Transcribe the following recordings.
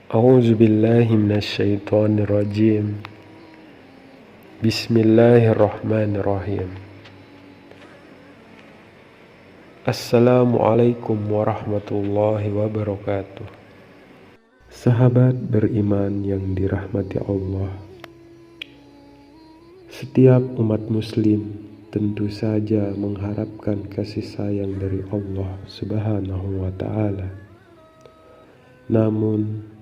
A'udzu billahi minasyaitonir rajim. Bismillahirrahmanirrahim. Assalamualaikum warahmatullahi wabarakatuh. Sahabat beriman yang dirahmati Allah, setiap umat muslim tentu saja mengharapkan kasih sayang dari Allah Subhanahu wa ta'ala. Namun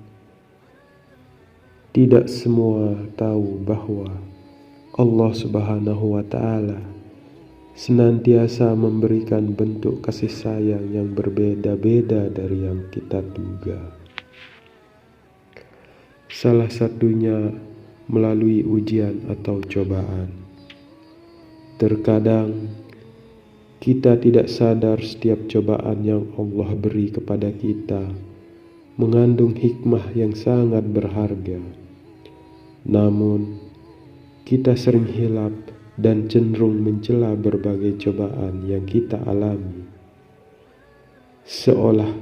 tidak semua tahu bahwa Allah Subhanahu wa ta'ala senantiasa memberikan bentuk kasih sayang yang berbeda-beda dari yang kita duga. Salah satunya melalui ujian atau cobaan. Terkadang kita tidak sadar setiap cobaan yang Allah beri kepada kita mengandung hikmah yang sangat berharga. Namun, kita sering hilap dan cenderung mencela berbagai cobaan yang kita alami, seolah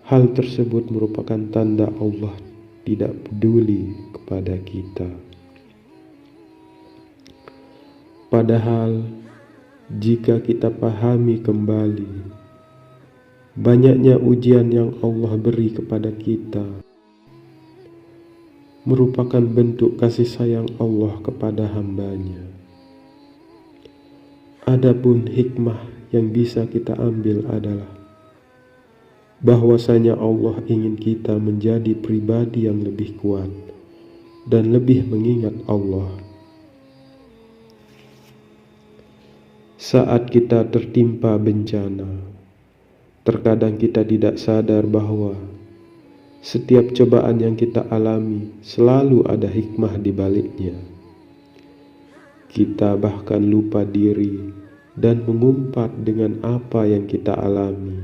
hal tersebut merupakan tanda Allah tidak peduli kepada kita. Padahal, jika kita pahami kembali, banyaknya ujian yang Allah beri kepada kita merupakan bentuk kasih sayang Allah kepada hamba-Nya. Adapun hikmah yang bisa kita ambil adalah bahwasanya Allah ingin kita menjadi pribadi yang lebih kuat dan lebih mengingat Allah. Saat kita tertimpa bencana, terkadang kita tidak sadar bahwa setiap cobaan yang kita alami selalu ada hikmah di baliknya. Kita bahkan lupa diri dan mengumpat dengan apa yang kita alami,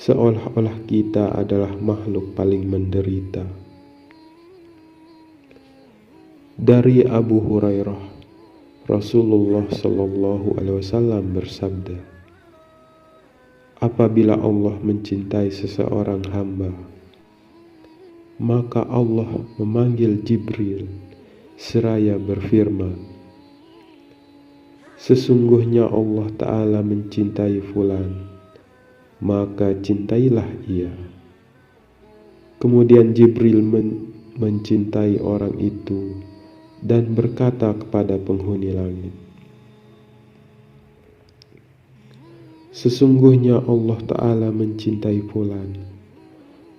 seolah-olah kita adalah makhluk paling menderita. Dari Abu Hurairah, Rasulullah Shallallahu Alaihi Wasallam bersabda, apabila Allah mencintai seseorang hamba, maka Allah memanggil Jibril seraya berfirman, sesungguhnya Allah Ta'ala mencintai fulan, maka cintailah ia. Kemudian Jibril mencintai orang itu dan berkata kepada penghuni langit, sesungguhnya Allah Ta'ala mencintai fulan,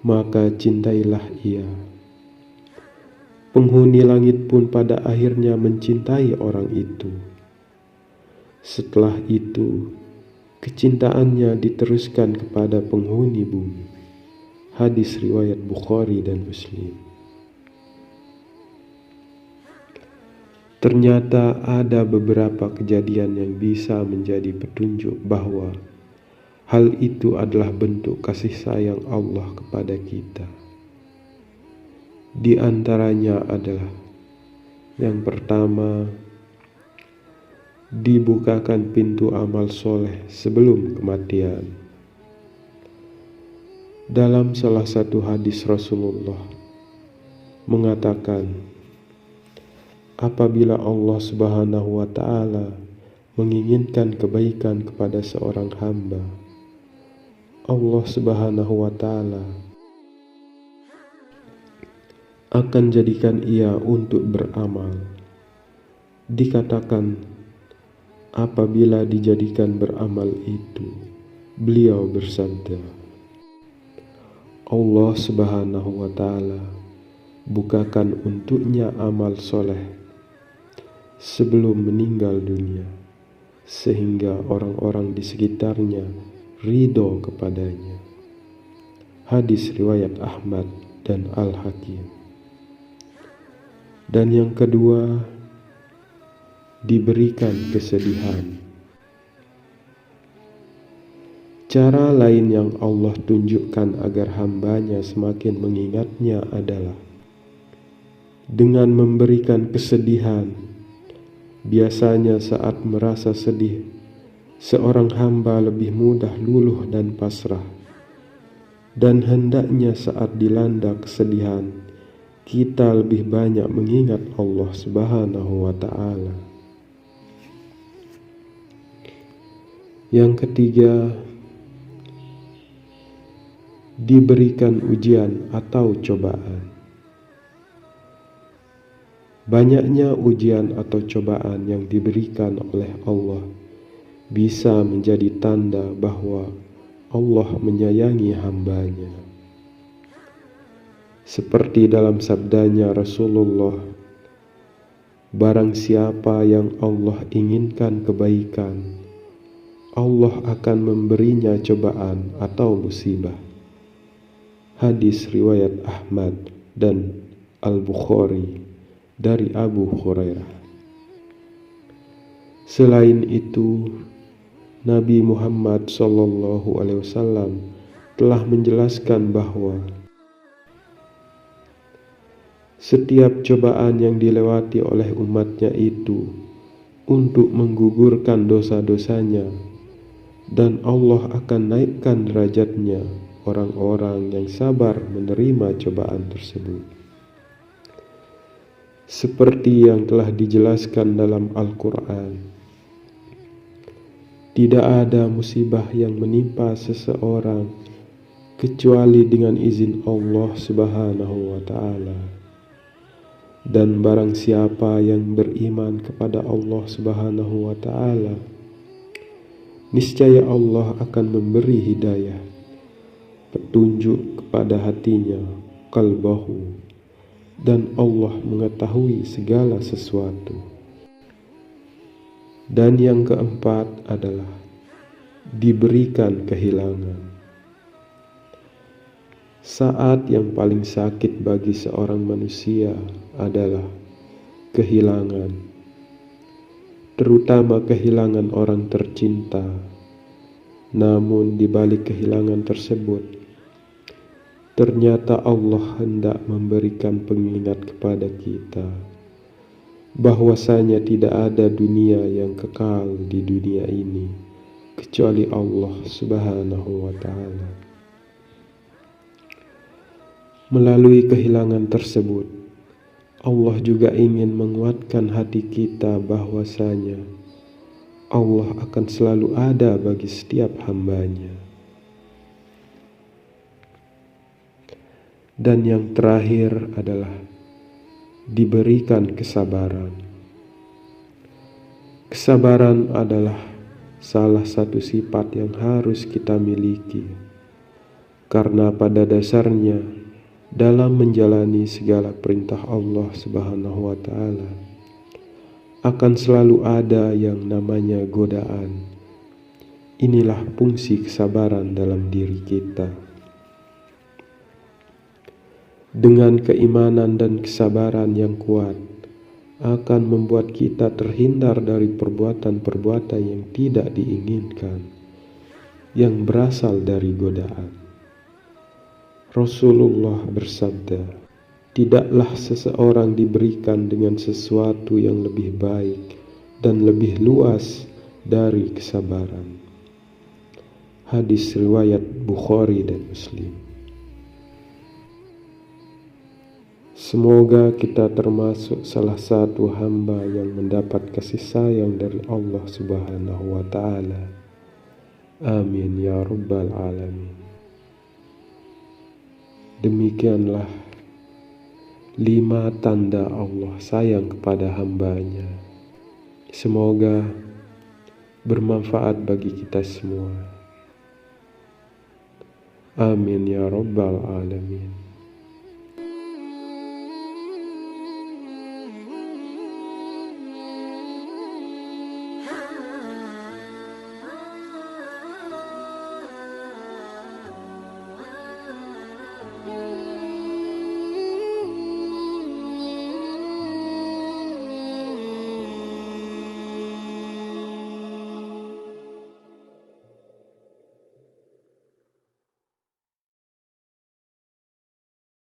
maka cintailah ia. Penghuni langit pun pada akhirnya mencintai orang itu. Setelah itu, kecintaannya diteruskan kepada penghuni bumi. Hadis riwayat Bukhari dan Muslim. Ternyata ada beberapa kejadian yang bisa menjadi petunjuk bahwa hal itu adalah bentuk kasih sayang Allah kepada kita. Di antaranya adalah yang pertama, dibukakan pintu amal soleh sebelum kematian. Dalam salah satu hadis Rasulullah mengatakan, apabila Allah Subhanahu wa ta'ala menginginkan kebaikan kepada seorang hamba, Allah Subhanahu wa ta'ala akan jadikan ia untuk beramal. Dikatakan apabila dijadikan beramal itu, beliau bersabda, Allah Subhanahu wa ta'ala bukakan untuknya amal soleh sebelum meninggal dunia, sehingga orang-orang di sekitarnya ridho kepadanya. Hadis riwayat Ahmad dan Al-Hakim. Dan yang kedua, diberikan kesedihan. Cara lain yang Allah tunjukkan agar hamba-Nya semakin mengingatnya adalah dengan memberikan kesedihan. Biasanya saat merasa sedih, seorang hamba lebih mudah luluh dan pasrah. Dan hendaknya saat dilanda kesedihan, kita lebih banyak mengingat Allah Subhanahu wa Ta'ala. Yang ketiga, diberikan ujian atau cobaan. Banyaknya ujian atau cobaan yang diberikan oleh Allah bisa menjadi tanda bahwa Allah menyayangi hambanya. Seperti dalam sabdanya Rasulullah, barang siapa yang Allah inginkan kebaikan, Allah akan memberinya cobaan atau musibah. Hadis riwayat Ahmad dan Al-Bukhari dari Abu Hurairah. Selain itu, Nabi Muhammad SAW telah menjelaskan bahwa setiap cobaan yang dilewati oleh umatnya itu untuk menggugurkan dosa-dosanya, dan Allah akan naikkan derajatnya orang-orang yang sabar menerima cobaan tersebut. Seperti yang telah dijelaskan dalam Al-Quran, tidak ada musibah yang menimpa seseorang kecuali dengan izin Allah Subhanahu wa Ta'ala. Dan barang siapa yang beriman kepada Allah Subhanahu wa Ta'ala, niscaya Allah akan memberi hidayah, petunjuk kepada hatinya, qalbahu, dan Allah mengetahui segala sesuatu. Dan yang keempat adalah diberikan kehilangan. Saat yang paling sakit bagi seorang manusia adalah kehilangan, terutama kehilangan orang tercinta. Namun di balik kehilangan tersebut, ternyata Allah hendak memberikan pengingat kepada kita bahwasanya tidak ada dunia yang kekal di dunia ini kecuali Allah Subhanahu wa Ta'ala. Melalui kehilangan tersebut, Allah juga ingin menguatkan hati kita bahwasanya Allah akan selalu ada bagi setiap hambanya. Dan yang terakhir adalah diberikan kesabaran. Kesabaran adalah salah satu sifat yang harus kita miliki, karena pada dasarnya dalam menjalani segala perintah Allah Subhanahu wa Ta'ala akan selalu ada yang namanya godaan. Inilah fungsi kesabaran dalam diri kita. Dengan keimanan dan kesabaran yang kuat akan membuat kita terhindar dari perbuatan-perbuatan yang tidak diinginkan, yang berasal dari godaan. Rasulullah bersabda, tidaklah seseorang diberikan dengan sesuatu yang lebih baik dan lebih luas dari kesabaran. Hadis riwayat Bukhari dan Muslim. Semoga kita termasuk salah satu hamba yang mendapat kasih sayang dari Allah Subhanahu wa Ta'ala. Amin ya Rabbal Alamin. Demikianlah 5 tanda Allah sayang kepada hambanya. Semoga bermanfaat bagi kita semua. Amin ya Rabbal Alamin.